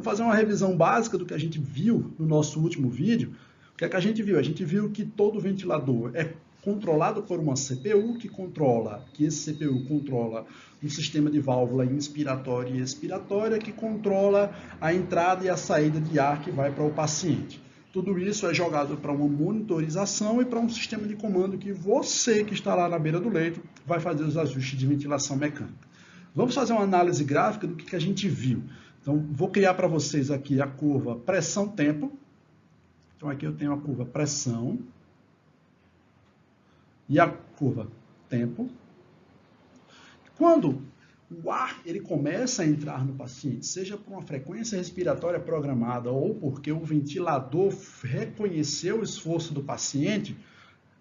fazer uma revisão básica do que a gente viu no nosso último vídeo. O que é que a gente viu? A gente viu que todo ventilador é controlado por uma CPU que esse CPU controla um sistema de válvula inspiratória e expiratória que controla a entrada e a saída de ar que vai para o paciente. Tudo isso é jogado para uma monitorização e para um sistema de comando que você que está lá na beira do leito vai fazer os ajustes de ventilação mecânica. Vamos fazer uma análise gráfica do que a gente viu. Então, vou criar para vocês aqui a curva pressão-tempo. Então, aqui eu tenho a curva pressão e a curva tempo. Quando o ar ele começa a entrar no paciente, seja por uma frequência respiratória programada ou porque o ventilador reconheceu o esforço do paciente,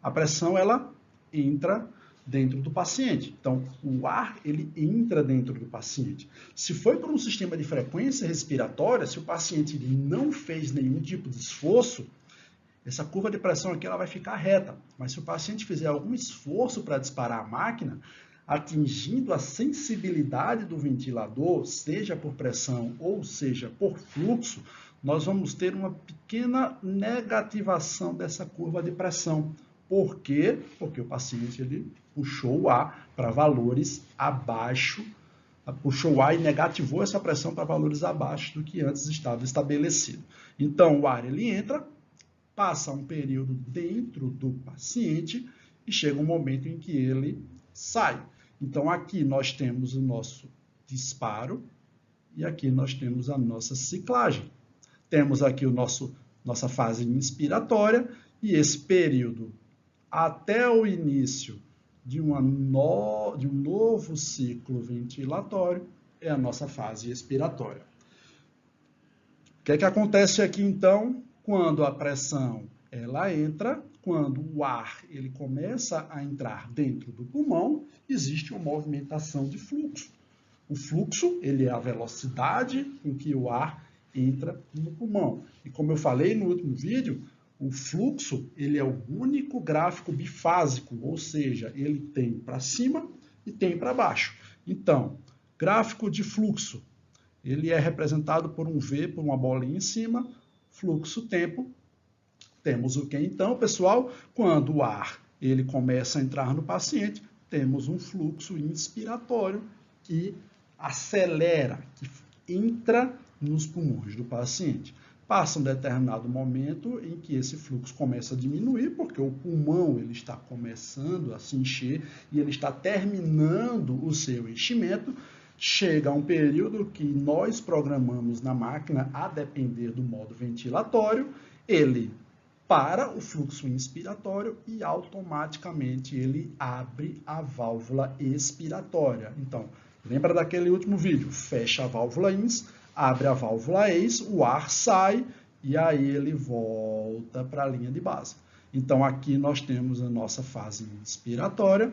a pressão ela entra dentro do paciente. Então, o ar ele entra dentro do paciente. Se foi por um sistema de frequência respiratória, se o paciente não fez nenhum tipo de esforço, essa curva de pressão aqui ela vai ficar reta. Mas se o paciente fizer algum esforço para disparar a máquina, atingindo a sensibilidade do ventilador, seja por pressão ou seja por fluxo, nós vamos ter uma pequena negativação dessa curva de pressão. Por quê? Porque o paciente ele puxou o ar para valores abaixo, puxou o ar e negativou essa pressão para valores abaixo do que antes estava estabelecido. Então, o ar ele entra, passa um período dentro do paciente e chega um momento em que ele sai. Então, aqui nós temos o nosso disparo e aqui nós temos a nossa ciclagem. Temos aqui nossa fase inspiratória e esse período até o início de um novo ciclo ventilatório é a nossa fase expiratória. O que é que acontece aqui, então, quando a pressão ela entra, quando o ar ele começa a entrar dentro do pulmão, existe uma movimentação de fluxo. O fluxo ele é a velocidade com que o ar entra no pulmão. E como eu falei no último vídeo, o fluxo ele é o único gráfico bifásico, ou seja, ele tem para cima e tem para baixo. Então, gráfico de fluxo, ele é representado por um V, por uma bolinha em cima, fluxo-tempo. Temos o que então, pessoal? Quando o ar ele começa a entrar no paciente, temos um fluxo inspiratório que acelera, que entra nos pulmões do paciente. Passa um determinado momento em que esse fluxo começa a diminuir, porque o pulmão ele está começando a se encher e ele está terminando o seu enchimento. Chega um período que nós programamos na máquina, a depender do modo ventilatório, ele para o fluxo inspiratório e automaticamente ele abre a válvula expiratória. Então, lembra daquele último vídeo? Fecha a válvula ins, abre a válvula ex, o ar sai e aí ele volta para a linha de base. Então, aqui nós temos a nossa fase inspiratória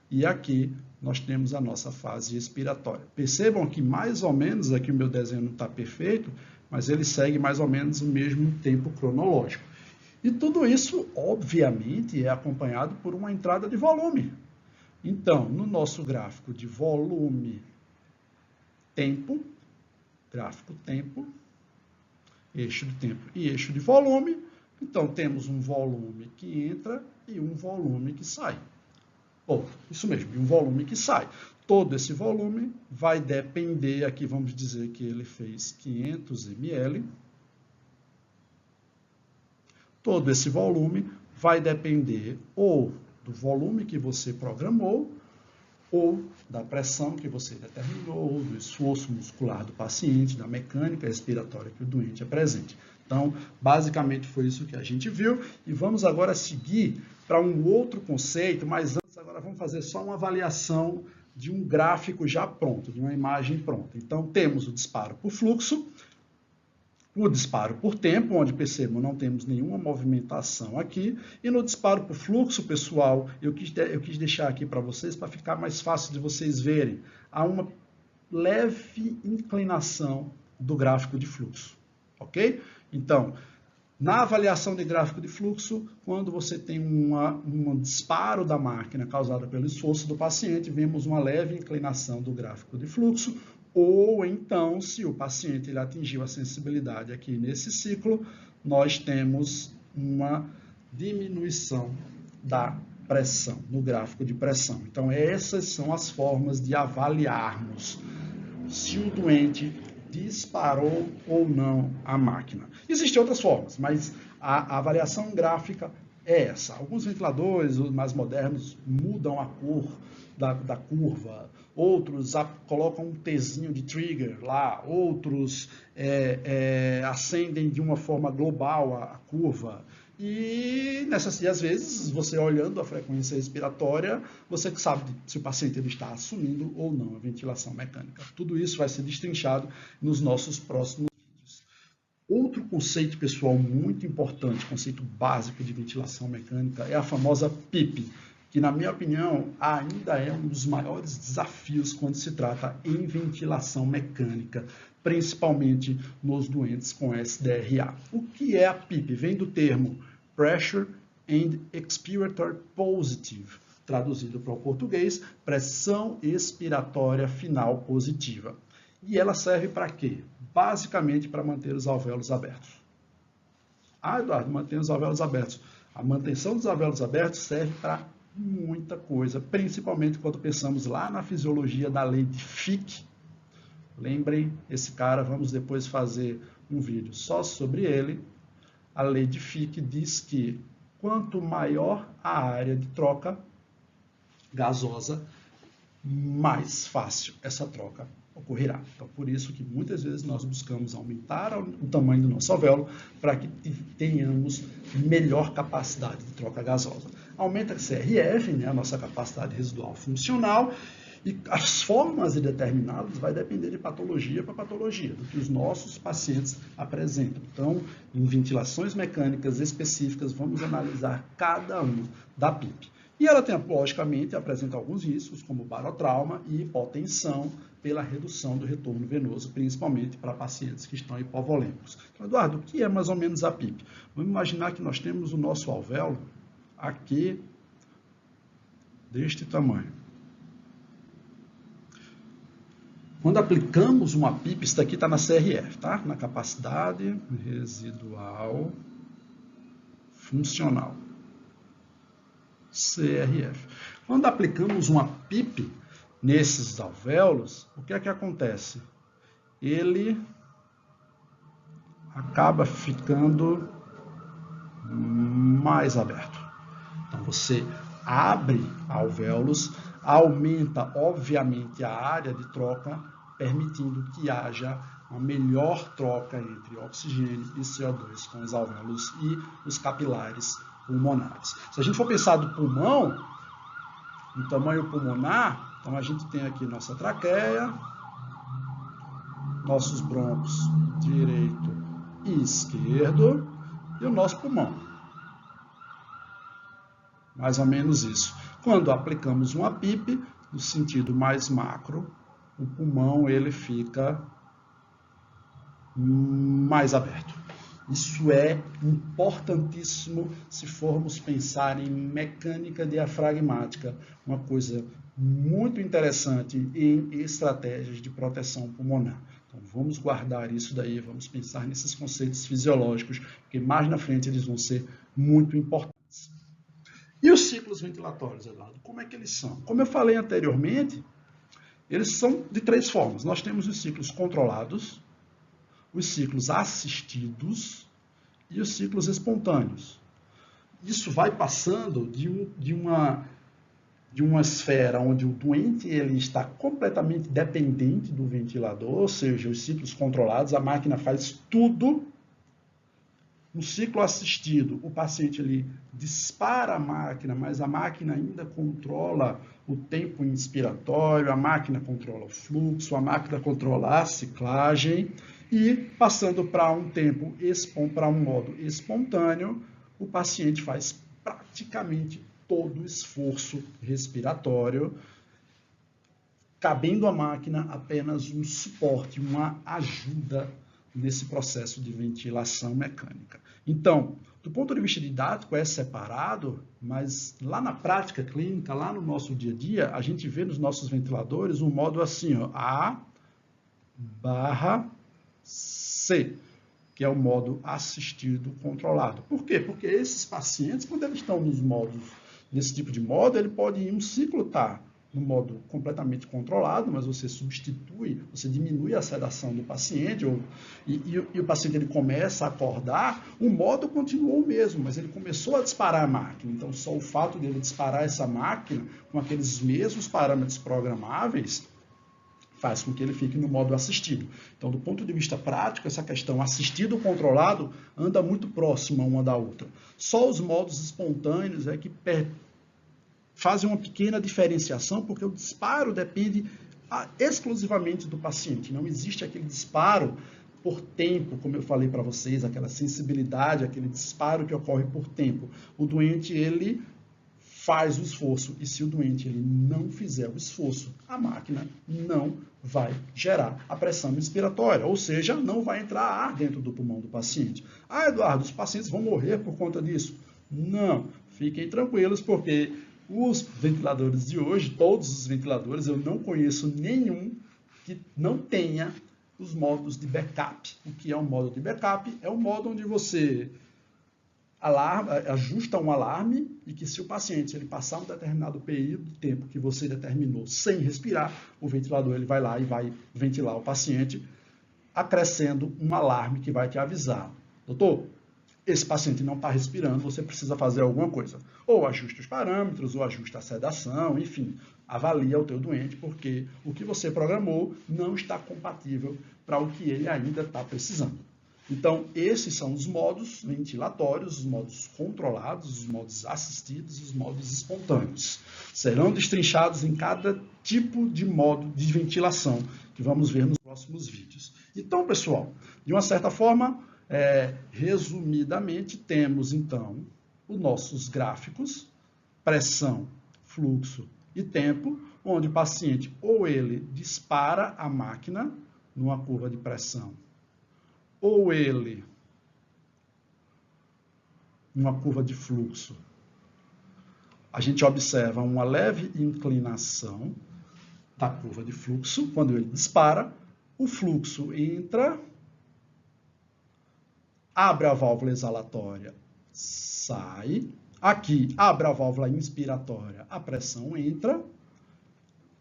e aqui nós temos a nossa fase expiratória. Percebam que mais ou menos, aqui o meu desenho não está perfeito, mas ele segue mais ou menos o mesmo tempo cronológico. E tudo isso, obviamente, é acompanhado por uma entrada de volume. Então, no nosso gráfico de volume, tempo, gráfico tempo, eixo de tempo e eixo de volume, então temos um volume que entra e um volume que sai. Ou, isso mesmo, um volume que sai. Todo esse volume vai depender, aqui vamos dizer que ele fez 500 ml. Todo esse volume vai depender ou do volume que você programou, ou da pressão que você determinou, ou do esforço muscular do paciente, da mecânica respiratória que o doente apresente. Então, basicamente foi isso que a gente viu. E vamos agora seguir para um outro conceito, mas antes agora vamos fazer só uma avaliação de um gráfico já pronto, de uma imagem pronta. Então, temos o disparo por fluxo, o disparo por tempo, onde percebam, não temos nenhuma movimentação aqui. E no disparo por fluxo, pessoal, eu quis deixar aqui para vocês, para ficar mais fácil de vocês verem. Há uma leve inclinação do gráfico de fluxo, ok? Então, na avaliação de gráfico de fluxo, quando você tem um disparo da máquina causada pelo esforço do paciente, vemos uma leve inclinação do gráfico de fluxo, Ou então, se o paciente ele atingiu a sensibilidade aqui nesse ciclo, nós temos uma diminuição da pressão, no gráfico de pressão. Então, essas são as formas de avaliarmos se o doente disparou ou não a máquina. Existem outras formas, mas a avaliação gráfica é essa. Alguns ventiladores mais modernos mudam a cor da curva, outros colocam um Tzinho de trigger lá, outros acendem de uma forma global a curva. E às vezes, você olhando a frequência respiratória, você sabe se o paciente ele está assumindo ou não a ventilação mecânica. Tudo isso vai ser destrinchado nos nossos próximos vídeos. Outro conceito, pessoal, muito importante, conceito básico de ventilação mecânica, é a famosa PIP, que, na minha opinião, ainda é um dos maiores desafios quando se trata em ventilação mecânica, principalmente nos doentes com SDRA. O que é a PIP? Vem do termo Pressure and Expiratory Positive, traduzido para o português, pressão expiratória final positiva. E ela serve para quê? Basicamente para manter os alvéolos abertos. Ah, Eduardo, manter os alvéolos abertos. A manutenção dos alvéolos abertos serve para muita coisa, principalmente quando pensamos lá na fisiologia da lei de Fick. Lembrem, esse cara, vamos depois fazer um vídeo só sobre ele. A lei de Fick diz que quanto maior a área de troca gasosa, mais fácil essa troca ocorrerá. Então, por isso que muitas vezes nós buscamos aumentar o tamanho do nosso alvéolo para que tenhamos melhor capacidade de troca gasosa. Aumenta a CRF, né, a nossa capacidade residual funcional, e as formas de determinadas vai depender de patologia para patologia, do que os nossos pacientes apresentam. Então, em ventilações mecânicas específicas, vamos analisar cada um da PIP. E ela tem, logicamente, apresenta alguns riscos, como barotrauma e hipotensão, pela redução do retorno venoso, principalmente para pacientes que estão hipovolêmicos. Então, Eduardo, o que é mais ou menos a PIP? Vamos imaginar que nós temos o nosso alvéolo aqui, deste tamanho. Quando aplicamos uma PIP, isso daqui está na CRF, tá? Na capacidade residual funcional. CRF. Quando aplicamos uma PIP nesses alvéolos, o que é que acontece? Ele acaba ficando mais aberto. Então, você abre alvéolos, aumenta, obviamente, a área de troca, permitindo que haja uma melhor troca entre oxigênio e CO2 com os alvéolos e os capilares pulmonares. Se a gente for pensar do pulmão, no tamanho pulmonar, então a gente tem aqui nossa traqueia, nossos brônquios direito e esquerdo e o nosso pulmão. Mais ou menos isso. Quando aplicamos uma PIP, no sentido mais macro, o pulmão ele fica mais aberto. Isso é importantíssimo se formos pensar em mecânica diafragmática, uma coisa muito interessante em estratégias de proteção pulmonar. Então, vamos guardar isso daí, vamos pensar nesses conceitos fisiológicos, porque mais na frente eles vão ser muito importantes. E os ciclos ventilatórios, Eduardo, como é que eles são? Como eu falei anteriormente, eles são de três formas. Nós temos os ciclos controlados, os ciclos assistidos e os ciclos espontâneos. Isso vai passando de uma esfera onde o doente ele está completamente dependente do ventilador, ou seja, os ciclos controlados, a máquina faz tudo. No ciclo assistido, o paciente ele dispara a máquina, mas a máquina ainda controla o tempo inspiratório, a máquina controla o fluxo, a máquina controla a ciclagem. E passando para um modo espontâneo, o paciente faz praticamente todo o esforço respiratório, cabendo à máquina apenas um suporte, uma ajuda nesse processo de ventilação mecânica. Então, do ponto de vista didático é separado, mas lá na prática clínica, lá no nosso dia a dia, a gente vê nos nossos ventiladores um modo assim, ó, A, C, que é o modo assistido controlado. Por quê? Porque esses pacientes, quando eles estão nesse tipo de modo, ele pode ir um ciclo estar no modo completamente controlado, mas você substitui, você diminui a sedação do paciente, e o paciente ele começa a acordar, o modo continuou o mesmo, mas ele começou a disparar a máquina. Então, só o fato dele disparar essa máquina com aqueles mesmos parâmetros programáveis faz com que ele fique no modo assistido. Então, do ponto de vista prático, essa questão assistido ou controlado anda muito próxima uma da outra. Só os modos espontâneos é que fazem uma pequena diferenciação, porque o disparo depende exclusivamente do paciente. Não existe aquele disparo por tempo, como eu falei para vocês, aquela sensibilidade, aquele disparo que ocorre por tempo. O doente, ele faz o esforço, e se o doente ele não fizer o esforço, a máquina não vai gerar a pressão inspiratória, ou seja, não vai entrar ar dentro do pulmão do paciente. Ah, Eduardo, os pacientes vão morrer por conta disso? Não, fiquem tranquilos, porque os ventiladores de hoje, todos os ventiladores, eu não conheço nenhum que não tenha os modos de backup. O que é um modo de backup? É um modo onde você ajusta um alarme e que se o paciente ele passar um determinado período de tempo que você determinou sem respirar, o ventilador ele vai lá e vai ventilar o paciente, acrescendo um alarme que vai te avisar. Doutor, esse paciente não está respirando, você precisa fazer alguma coisa. Ou ajusta os parâmetros, ou ajusta a sedação, enfim, avalia o teu doente, porque o que você programou não está compatível para o que ele ainda está precisando. Então, esses são os modos ventilatórios, os modos controlados, os modos assistidos e os modos espontâneos. Serão destrinchados em cada tipo de modo de ventilação, que vamos ver nos próximos vídeos. Então, pessoal, de uma certa forma, resumidamente, temos, então, os nossos gráficos, pressão, fluxo e tempo, onde o paciente ou ele dispara a máquina numa curva de pressão, ou ele, numa curva de fluxo, a gente observa uma leve inclinação da curva de fluxo. Quando ele dispara, o fluxo entra, abre a válvula exalatória, sai. Aqui, abre a válvula inspiratória, a pressão entra.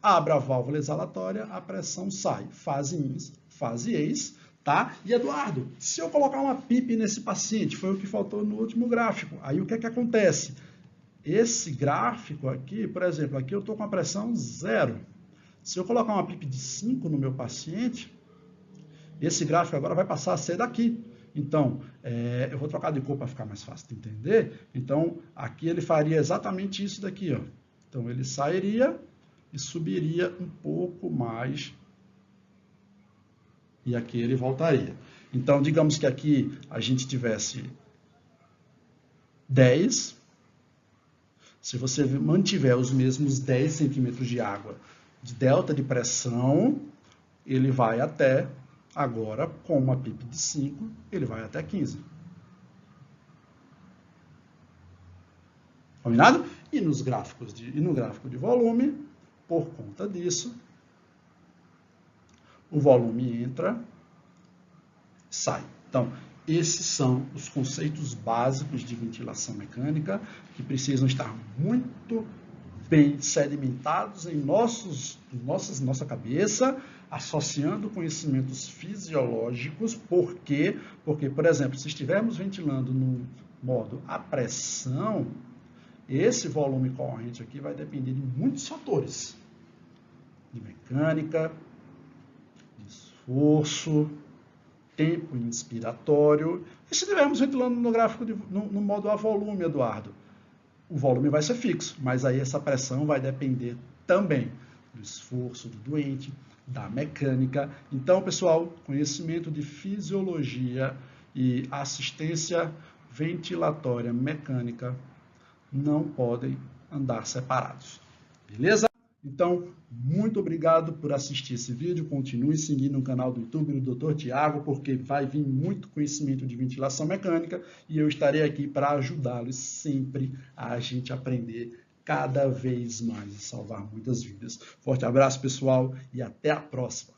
Abre a válvula exalatória, a pressão sai. Fase ins, fase ex. Tá? E, Eduardo, se eu colocar uma PIP nesse paciente, foi o que faltou no último gráfico. Aí, o que é que acontece? Esse gráfico aqui, por exemplo, aqui eu estou com a pressão 0. Se eu colocar uma PIP de 5 no meu paciente, esse gráfico agora vai passar a ser daqui. Então, eu vou trocar de cor para ficar mais fácil de entender. Então, aqui ele faria exatamente isso daqui, ó. Então, ele sairia e subiria um pouco mais. E aqui ele voltaria. Então, digamos que aqui a gente tivesse 10. Se você mantiver os mesmos 10 centímetros de água de delta de pressão, ele vai até, agora, com uma PIP de 5, ele vai até 15. Combinado? E no gráfico de volume, por conta disso, o volume entra, sai. Então, esses são os conceitos básicos de ventilação mecânica que precisam estar muito bem sedimentados em nossa cabeça, associando conhecimentos fisiológicos. Por quê? Porque, por exemplo, se estivermos ventilando no modo a pressão, esse volume corrente aqui vai depender de muitos fatores. De mecânica, esforço, tempo inspiratório. E se estivermos ventilando no gráfico no modo a volume, Eduardo, o volume vai ser fixo, mas aí essa pressão vai depender também do esforço do doente, da mecânica. Então, pessoal, conhecimento de fisiologia e assistência ventilatória mecânica não podem andar separados. Beleza? Então, muito obrigado por assistir esse vídeo. Continue seguindo o canal do YouTube do Dr. Tiago, porque vai vir muito conhecimento de ventilação mecânica e eu estarei aqui para ajudá-los sempre a gente aprender cada vez mais e salvar muitas vidas. Forte abraço, pessoal, e até a próxima.